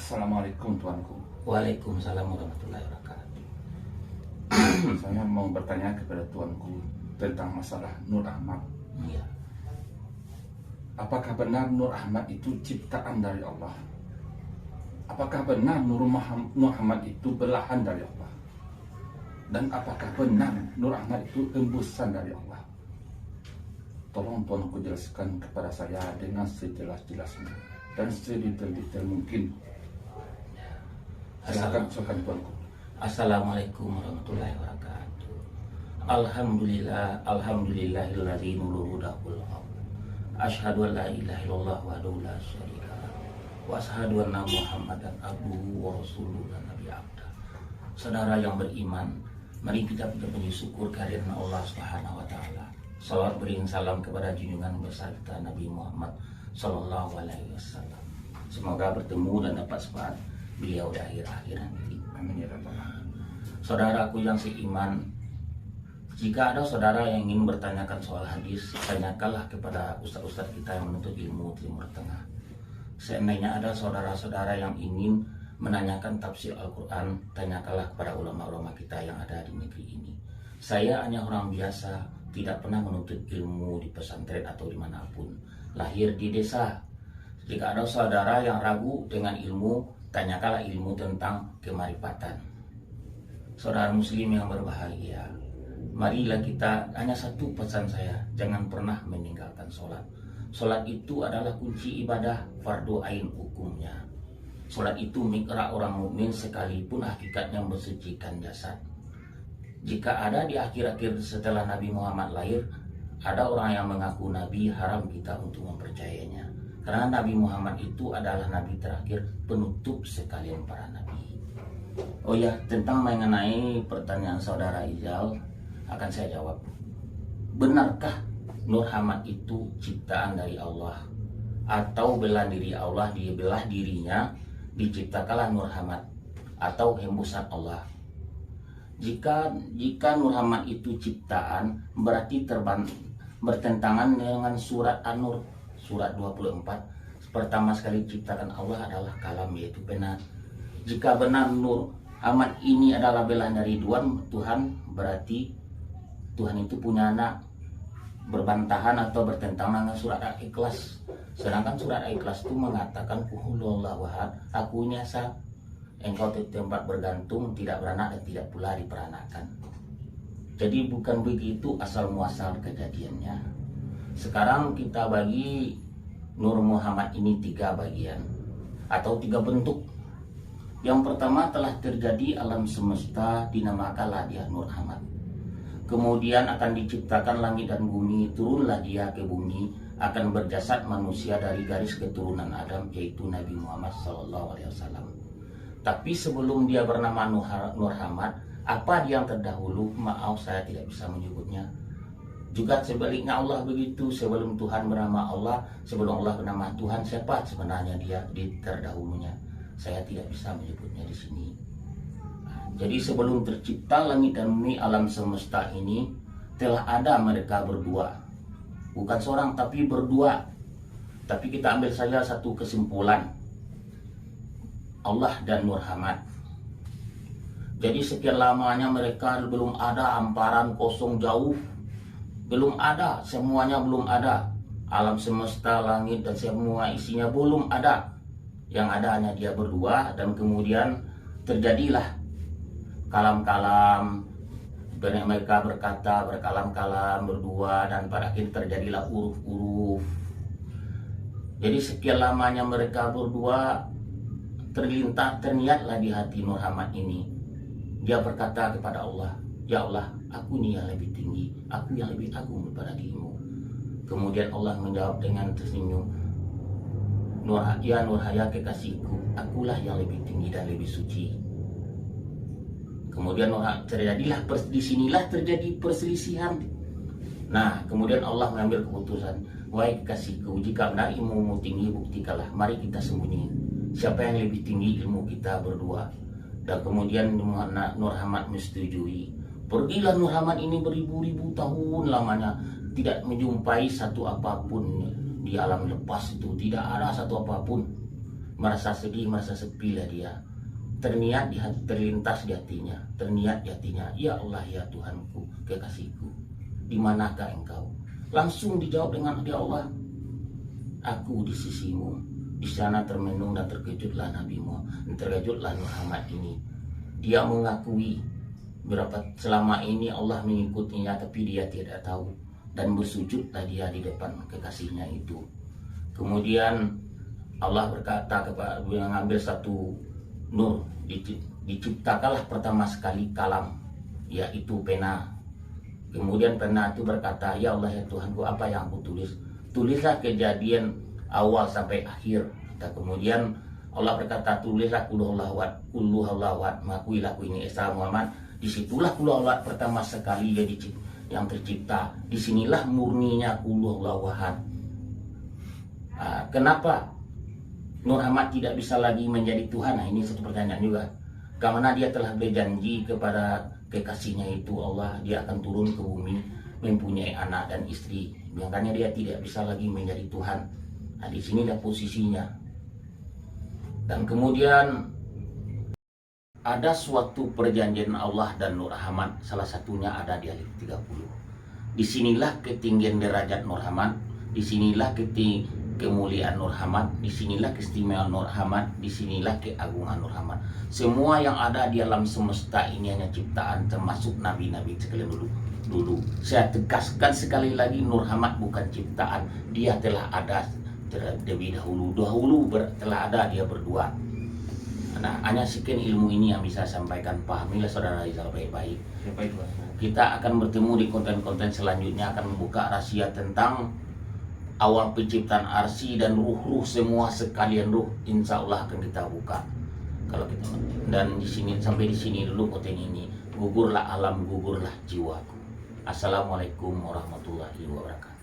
Assalamualaikum tuanku. Waalaikumsalam warahmatullahi wabarakatuh. Saya mau bertanya kepada tuanku tentang masalah Nur Ahmad. Ya, Apakah benar Nur Ahmad itu ciptaan dari Allah? Apakah benar Nur Ahmad itu belahan dari Allah? Dan apakah benar Nur Ahmad itu embusan dari Allah? Tolong tuanku jelaskan kepada saya dengan sejelas-jelasnya dan sedetail-detail mungkin. Silakan tuanku. Assalamualaikum warahmatullahi wabarakatuh. Alhamdulillahilladzi nuru hudahul haq. Asyhadu an la ilaha illallah wahdahu la syarika lah. Wa asyhadu anna Muhammadan abduhu wa rasuluhu dan nabi abda. Saudara yang beriman, mari kita puji syukur kehadiran Allah Subhanahu wa taala. Salawat beriring salam kepada junjungan besar kita Nabi Muhammad sallallahu alaihi wasallam. Semoga bertemu dan dapat sepakat beliau di akhir-akhir nanti. Amin ya rabbal alamin. Saudaraku yang seiman, jika ada saudara yang ingin bertanyakan soal hadis, tanyakanlah kepada ustaz-ustaz kita yang menuntut ilmu Timur Tengah. Seandainya ada saudara-saudara yang ingin menanyakan tafsir Al-Quran, tanyakanlah kepada ulama-ulama kita yang ada di negeri ini. Saya hanya orang biasa, tidak pernah menuntut ilmu di pesantren atau dimanapun. Lahir di desa. Jika ada saudara yang ragu dengan ilmu, tanyakanlah ilmu tentang kemarifatan. Saudara muslim yang berbahagia, marilah kita, hanya satu pesan saya, jangan pernah meninggalkan sholat. Sholat itu adalah kunci ibadah, fardu ain hukumnya. Sholat itu mikrah orang mukmin sekalipun hakikatnya mensucikan jasad. Jika ada di akhir-akhir setelah Nabi Muhammad lahir, ada orang yang mengaku Nabi, haram kita untuk mempercayainya. Karena Nabi Muhammad itu adalah Nabi terakhir, penutup sekalian para Nabi. Oh ya, tentang mengenai pertanyaan saudara Izal, akan saya jawab. Benarkah Nur Ahmad itu ciptaan dari Allah? Atau bela diri Allah, dia belah dirinya, diciptakanlah Nur Ahmad? Atau hembusan Allah? Jika Nur Ahmad itu ciptaan, berarti bertentangan dengan surat An-Nur. Surat 24, pertama sekali diciptakan Allah adalah kalam, yaitu pena. Jika benar Nur Ahmad ini adalah belahan dari Tuhan, berarti Tuhan itu punya anak. Berbantahan atau bertentangan dengan surat Al-Ikhlas. Sedangkan surat Al-Ikhlas itu mengatakan Qulhuwallahu ahad, aku ini asa. Engkau di tempat bergantung, tidak beranak dan tidak pula diperanakan. Jadi bukan begitu asal muasal kejadiannya. Sekarang kita bagi Nur Muhammad ini 3 bagian atau 3 bentuk. Yang pertama, telah terjadi alam semesta, dinamakanlah dia Nur Ahmad. Kemudian akan diciptakan langit dan bumi, turunlah dia ke bumi, akan berjasad manusia dari garis keturunan Adam, yaitu Nabi Muhammad SAW. Tapi sebelum dia bernama Nur Ahmad, apa dia yang terdahulu? Maaf, saya tidak bisa menyebutnya. Juga sebaliknya Allah begitu, sebelum Tuhan bernama Allah, sebelum Allah bernama Tuhan, siapa sebenarnya dia di terdahulunya? Saya tidak bisa menyebutnya di sini. Jadi sebelum tercipta langit dan bumi, alam semesta ini, telah ada mereka berdua. Bukan seorang, tapi berdua. Tapi kita ambil saja satu kesimpulan. Allah dan Nur Ahmad. Jadi sekian lamanya mereka belum ada, hamparan kosong jauh. Belum ada, semuanya belum ada. Alam semesta, langit dan semua isinya belum ada. Yang ada hanya dia berdua, dan kemudian terjadilah kalam-kalam. Mereka berkata berkalam-kalam berdua, dan pada akhir terjadilah huruf-huruf. Jadi sekian lamanya mereka berdua, terniatlah di hati Nur Ahmad ini. Dia berkata kepada Allah, ya Allah, aku ini yang lebih tinggi, aku yang lebih agung daripada dirimu. Kemudian Allah menjawab dengan tersenyum, ya Nur Haya kekasihku, akulah yang lebih tinggi dan lebih suci. Kemudian terjadilah disinilah terjadi perselisihan. Nah, kemudian Allah mengambil keputusan, wahai kekasihku, jika benar ilmumu tinggi, buktikanlah, mari kita sembunyi. Siapa yang lebih tinggi ilmu kita berdua? Dan kemudian Nur Ahmad menyetujui. Pergilah Nur Ahmad ini beribu-ribu tahun lamanya, tidak menjumpai satu apapun di alam lepas itu, tidak ada satu apapun. merasa sedih, merasa sepi lah dia. Terniat di hati, terlintas di hatinya, terniat di hatinya, ya Allah ya Tuhanku, kekasihku, di manakah engkau? Langsung dijawab dengan ya Allah, aku di sisimu. Di sana termenung dan terkejutlah Nabi Muhammad, terkejutlah Muhammad ini. Dia mengakui berapa selama ini Allah mengikutinya, tapi dia tidak tahu, dan bersujudlah dia di depan kekasihnya itu. Kemudian Allah berkata kepada, mengambil satu nur, diciptakanlah pertama sekali kalam, yaitu pena. Kemudian pena itu berkata, ya Allah ya Tuhanku, apa yang aku tulis? Tulislah kejadian awal sampai akhir. Dan kemudian Allah berkata, tulislah kulluhallahwat, makuilah ini Esa Muhammad. Disitulah kulluhallahwat pertama sekali yang tercipta. Disinilah murninya kulluhallahwat. Kenapa Nur Ahmad tidak bisa lagi menjadi Tuhan? Nah, ini satu pertanyaan juga. Karena dia telah berjanji kepada kekasihnya itu Allah, dia akan turun ke bumi, mempunyai anak dan istri. Makanya dia tidak bisa lagi menjadi Tuhan. Nah, di sinilah posisinya. Dan kemudian ada suatu perjanjian Allah dan Nur Ahmad, salah satunya ada di ayat 30. Disinilah ketinggian derajat Nur Ahmad, disinilah kemuliaan Nur Ahmad, disinilah keistimewaan Nur Ahmad, disinilah keagungan Nur Ahmad. Semua yang ada di alam semesta ini hanya ciptaan, termasuk nabi-nabi sekalian dulu. Saya tegaskan sekali lagi, Nur Ahmad bukan ciptaan, dia telah ada lebih dahulu telah ada dia berdua. Nah, hanya sekian ilmu ini yang bisa saya sampaikan. Pahamilah saudara Rizal baik-baik. Kita akan bertemu di konten-konten selanjutnya, akan membuka rahasia tentang awal penciptaan arsi dan ruh-ruh semua sekalian ruh, insya Allah akan kita buka. Kalau kita dan di sini sampai di sini dulu konten ini. Gugurlah alam, gugurlah jiwaku. Assalamualaikum warahmatullahi wabarakatuh.